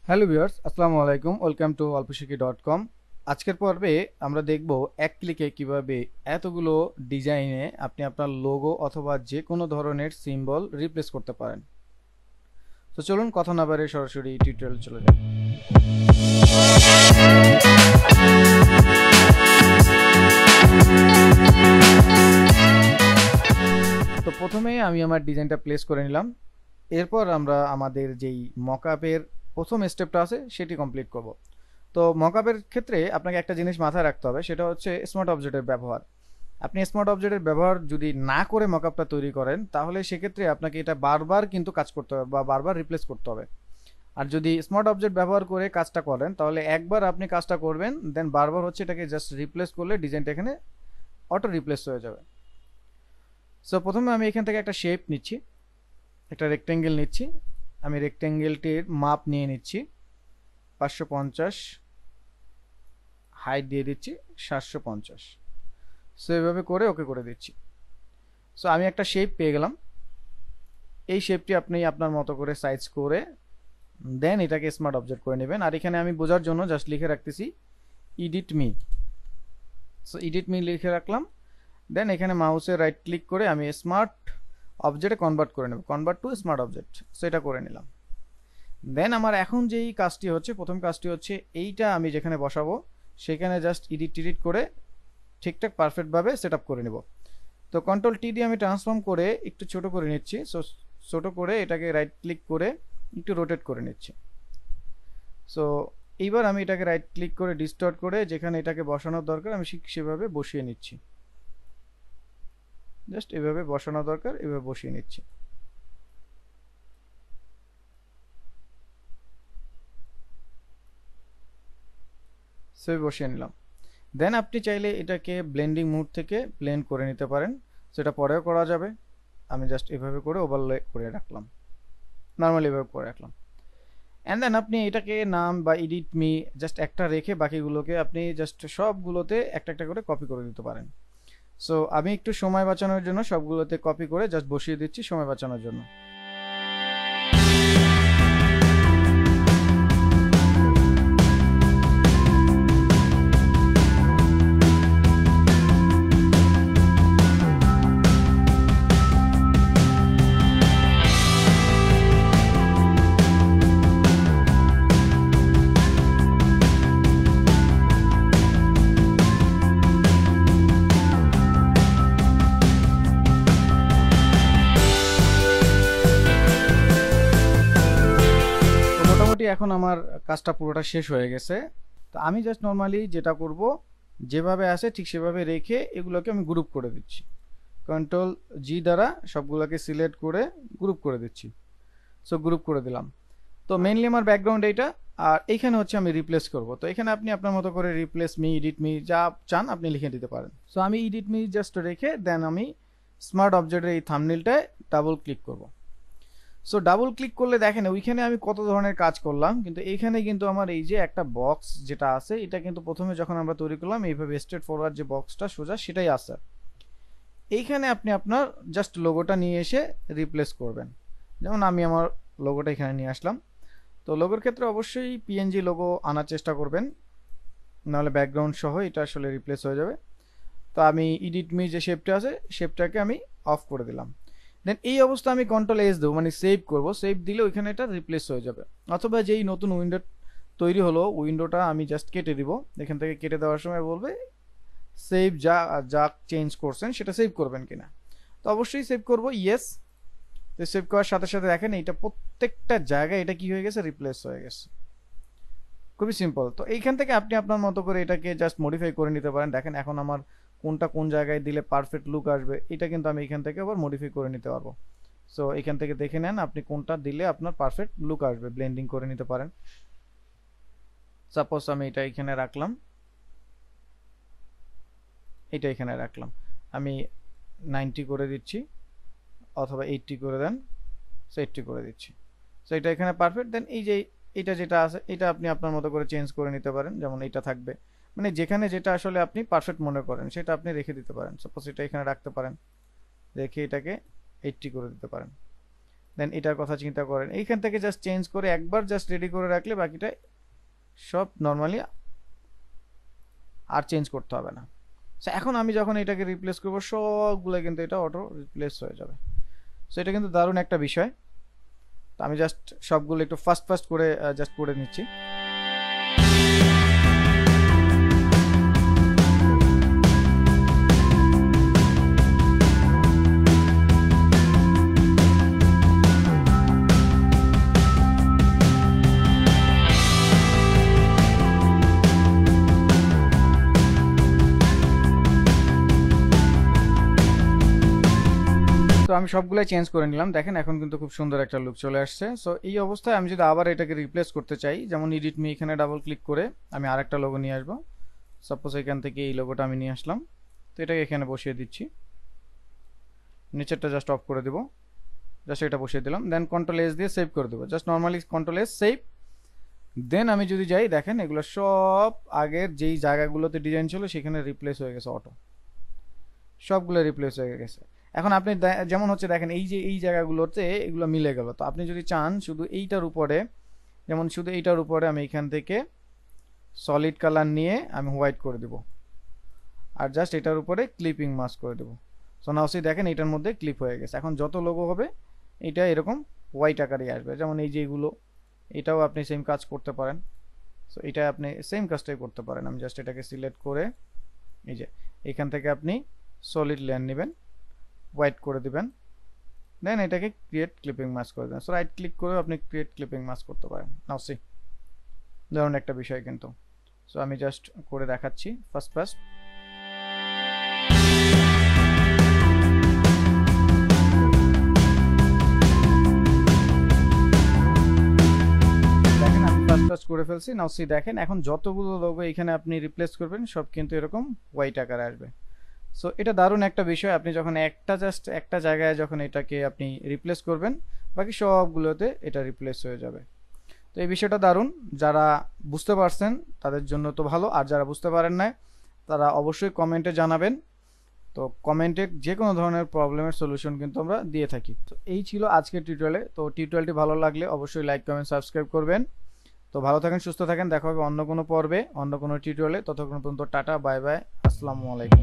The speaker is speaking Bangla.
হ্যালো ভিউয়ার্স, আসসালামু আলাইকুম। ওয়েলকাম টু অল্পশিকি.com। আজকের পর্বে আমরা দেখব এক ক্লিকে কিভাবে এতগুলো ডিজাইনে আপনি আপনার লোগো অথবা যে কোনো ধরনের সিম্বল রিপ্লেস করতে পারেন। তো চলুন কথা না বাড়িয়ে সরাসরি টিউটোরিয়াল চলে যাই। তো প্রথমে আমি আমার ডিজাইনটা প্লেস করে নিলাম। এরপর আমরা আমাদের যেই মকআপের প্রথম স্টেপটা আছে সেটি কমপ্লিট করব। তো মকআপের ক্ষেত্রে আপনাকে একটা জিনিস মাথায় রাখতে হবে, সেটা হচ্ছে স্মার্ট অবজেক্টের ব্যবহার। আপনি স্মার্ট অবজেক্টের ব্যবহার যদি না করে মকআপটা তৈরি করেন, তাহলে সেক্ষেত্রে আপনাকে এটা বারবার কিন্তু কাজ করতে হবে বা বারবার রিপ্লেস করতে হবে। আর যদি স্মার্ট অবজেক্ট ব্যবহার করে কাজটা করেন, তাহলে একবার আপনি কাজটা করবেন, দেন বারবার হচ্ছে এটাকে জাস্ট রিপ্লেস করলে ডিজাইনটা এখানে অটো রিপ্লেস হয়ে যাবে। সো প্রথমে আমি এখান থেকে একটা শেপ নিচ্ছি, একটা রেক্টেঙ্গেল নিচ্ছি। আমি রেক্টেঙ্গেলটির মাপ নিয়ে নিচ্ছি 550, হাইট দিয়ে দিচ্ছি 750। সো এভাবে করে ওকে করে দিচ্ছি। সো আমি একটা শেপ পেয়ে গেলাম। এই শেপটি আপনি আপনার মতো করে সাইজ করে দেন এটাকে স্মার্ট অবজেক্ট করে নেবেন। আর এখানে আমি বোঝার জন্য জাস্ট লিখে রাখতেছি edit me. So edit me লিখে রাখলাম। দেন এখানে মাউসে রাইট ক্লিক করে আমি স্মার্ট অবজেক্টে কনভার্ট করে নেব, convert to smart object. So এটা করে নিলাম। দেন আমার এখন যেই কাজটি হচ্ছে, প্রথম কাজটি হচ্ছে এইটা আমি যেখানে বসাবো সেখানে জাস্ট এডিট করে ঠিকঠাক পারফেক্টভাবে সেট আপ করে নেব। তো কন্ট্রোল টি দিয়ে আমি ট্রান্সফর্ম করে একটু ছোট করে নিচ্ছি। সো ছোট করে এটাকে রাইট ক্লিক করে একটু রোটেট করে নিচ্ছি। সো এইবার আমি এটাকে রাইট ক্লিক করে ডিস্টর্ট করে যেখানে এটাকে বসানোর দরকার আমি সেভাবে বসিয়ে নিচ্ছি। জাস্ট এভাবে বসানো দরকার, এভাবে বসিয়ে নিচ্ছি। সো বসিয়ে নিলাম। দেন আপনি চাইলে এটাকে ব্লেন্ডিং মোড থেকে ব্লেন্ড করে নিতে পারেন, সেটা পরেও করা যাবে। আমি জাস্ট এভাবে করে ওভারলে করে রাখলাম, নর্মালি এভাবে করে রাখলাম। অ্যান্ড দেন আপনি এটাকে নাম বা এডিট মি জাস্ট একটা রেখে বাকিগুলোকে আপনি জাস্ট সবগুলোতে একটা একটা করে কপি করে দিতে পারেন। সো আমি একটু সময় বাঁচানোর জন্য সবগুলোতে কপি করে জাস্ট বসিয়ে দিচ্ছি সময় বাঁচানোর জন্য। এখন আমার কাজটা পুরোটা শেষ হয়ে গেছে। তো আমি জাস্ট নর্মালি যেটা করব, যেভাবে আসে ঠিক সেভাবে রেখে এগুলোকে আমি গ্রুপ করে দিচ্ছি। কন্ট্রোল জি দ্বারা সবগুলোকে সিলেক্ট করে গ্রুপ করে দিচ্ছি। সো গ্রুপ করে দিলাম। তো মেইনলি আমার ব্যাকগ্রাউন্ড এইটা, আর এইখানে হচ্ছে আমি রিপ্লেস করব। তো এখানে আপনি আপনার মতো করে রিপ্লেস মি, এডিট মি যা চান আপনি লিখে দিতে পারেন। সো আমি এডিট মি জাস্ট রেখে দেন আমি স্মার্ট অবজেক্টের এই থাম্বনেইলটায় ডাবল ক্লিক করব। সো ডাবল ক্লিক করলে দেখেন ওইখানে আমি কত ধরনের কাজ করলাম, কিন্তু এইখানে কিন্তু আমার এই যে একটা বক্স যেটা আছে, এটা কিন্তু প্রথমে যখন আমরা তৈরি করলাম এইভাবে স্ট্রেট ফরওয়ার্ড যে বক্সটা সোজা সেটাই আছে। এইখানে আপনি আপনার জাস্ট লোগোটা নিয়ে এসে রিপ্লেস করবেন। যেমন আমি আমার লোগোটা এখানে নিয়ে আসলাম। তো লোগোর ক্ষেত্রে অবশ্যই পিএনজি লোগো আনার চেষ্টা করবেন, নাহলে ব্যাকগ্রাউন্ড সহ এটা আসলে রিপ্লেস হয়ে যাবে। তো আমি এডিট মি যে শেপটা আছে শেপটাকে আমি অফ করে দিলাম। দেন এই অবস্থা আমি কন্ট্রোল এস দেবো, মানে সেভ করব। সেভ দিলে ওইখানে এটা রিপ্লেস হয়ে যাবে। অথবা যেই নতুন উইন্ডো তৈরি হলো উইন্ডোটা আমি জাস্ট কেটে দিব। এখান থেকে কেটে দেওয়ার সময় বলবে সেভ যা যা চেঞ্জ করছেন সেটা সেভ করবেন কিনা। তো অবশ্যই সেভ করব, ইয়েস। তো সেভ করার সাথে সাথে দেখেন এটা প্রত্যেকটা জায়গায় এটা কি হয়ে গেছে, রিপ্লেস হয়ে গেছে। খুবই সিম্পল। তো এইখান থেকে আপনি আপনার মতো করে এটাকে জাস্ট মডিফাই করে নিতে পারেন। দেখেন এখন আমার কোনটা কোন জায়গায় দিলে পারফেক্ট লুক আসবে এটা কিন্তু আমি এখান থেকে আবার মডিফাই করে নিতে পারবো। সো এখান থেকে দেখে নেন আপনি কোনটা দিলে আপনার পারফেক্ট লুক আসবে, ব্লেন্ডিং করে নিতে পারেন। সাপোজ আমি এটা এখানে রাখলাম, এটা এখানে রাখলাম, আমি 90 করে দিচ্ছি অথবা 80 করে দেন। সো 80 করে দিচ্ছি। সো এটা এখানে পারফেক্ট। দেন এই যে এটা যেটা আছে এটা আপনি আপনার মতো করে চেঞ্জ করে নিতে পারেন। যেমন এটা থাকবে, মানে যেখানে যেটা আসলে আপনি পারফেক্ট মনে করেন সেটা আপনি রেখে দিতে পারেন। সাপোজ এটা এখানে রাখতে পারেন, রেখে এটাকে 80 করে দিতে পারেন। দেন এটার কথা চিন্তা করেন, এইখান থেকে জাস্ট চেঞ্জ করে একবার জাস্ট রেডি করে রাখলে বাকিটা সব নর্মালি আর চেঞ্জ করতে হবে না। সো এখন আমি যখন এটাকে রিপ্লেস করব সবগুলো কিন্তু এটা অটো রিপ্লেস হয়ে যাবে। সো এটা কিন্তু দারুণ একটা বিষয়। তো আমি জাস্ট সবগুলো একটু ফাস্ট করে জাস্ট করে নিচ্ছি। তো আমি সবগুলাই চেঞ্জ করে নিলাম, দেখেন এখন কিন্তু খুব সুন্দর একটা লুক চলে আসছে। সো এই অবস্থায় আমি যদি আবার এটাকে রিপ্লেস করতে চাই, যেমন এডিট মি, এখানে ডাবল ক্লিক করে আমি আরেকটা লোগো নিয়ে আসবো। সাপোজ এখান থেকে এই লোগোটা আমি নিয়ে আসলাম, তো এটাকে এখানে বসিয়ে দিচ্ছি, নিচেরটা জাস্ট অফ করে দেবো, জাস্ট এটা বসিয়ে দিলাম। দেন কন্ট্রোল এস দিয়ে সেভ করে দেবো, just normally control S save. Then আমি যদি যাই, দেখেন এগুলো সব আগের যেই জায়গাগুলোতে ডিজাইন ছিল সেখানে রিপ্লেস হয়ে গেছে, অটো সবগুলো রিপ্লেস হয়ে গেছে। এখন আপনি যেমন হচ্ছে দেখেন এই যে এই জায়গাগুলোতে এগুলো মিলে গেল। তো আপনি যদি চান শুধু এইটার উপরে, যেমন শুধু এইটার উপরে আমি এখান থেকে সলিড কালার নিয়ে আমি হোয়াইট করে দেব, আর জাস্ট এটার উপরে ক্লিপিং মাস্ক করে দেব। সো নাও সি দেখেন এটার মধ্যে ক্লিপ হয়ে গেছে। এখন যত লোগো হবে এটা এরকম হোয়াইট আকারে আসবে, যেমন এই যে এগুলো, এটাও আপনি সেম কাজ করতে পারেন। সো এটা আপনি সেম কাজটাই করতে পারেন। আমি জাস্ট এটাকে সিলেক্ট করে এই যে এখান থেকে আপনি সলিড লেয়ার নেবেন, হোয়াইট করে দিবেন, দেন এটাকে ক্রিয়েট ক্লিপিং মাস্ক করে দেবেন। সো রাইট ক্লিক করে আপনি ক্রিয়েট ক্লিপিং মাস্ক করতে পারেন। নাও সি দারুণ একটা বিষয় কিন্তু। সো আমি জাস্ট করে দেখাচ্ছি ফার্স্ট। দেখেন আমি ফার্স্ট করে ফেলছি। নাও সি দেখেন এখন যতগুলো লোগো এখানে আপনি রিপ্লেস করবেন সব কিন্তু এরকম হোয়াইট আকারে আসবে। সো এটা দারুণ একটা বিষয়। আপনি যখন জাস্ট একটা জায়গায় যখন এটাকে আপনি রিপ্লেস করবেন, বাকি সবগুলোতে এটা রিপ্লেস হয়ে যাবে। তো এই বিষয়টা দারুণ, যারা বুঝতে পারছেন তাদের জন্য তো ভালো, আর যারা বুঝতে পারেন না তারা অবশ্যই কমেন্টে জানাবেন। তো কমেন্টে যে কোনো ধরনের প্রবলেমের সলিউশন কিন্তু আমরা দিয়ে থাকি। তো এই ছিল আজকের টিউটোরিয়ালে। তো টিউটোরিয়ালটি ভালো লাগলে অবশ্যই লাইক, কমেন্ট, সাবস্ক্রাইব করবেন। তো ভালো থাকেন, সুস্থ থাকেন, দেখা হবে অন্য কোনো পর্বে, অন্য কোনো টিউটোরিয়ালে। ততক্ষণ পর্যন্ত টাটা, বাই বাই, আসসালামু আলাইকুম।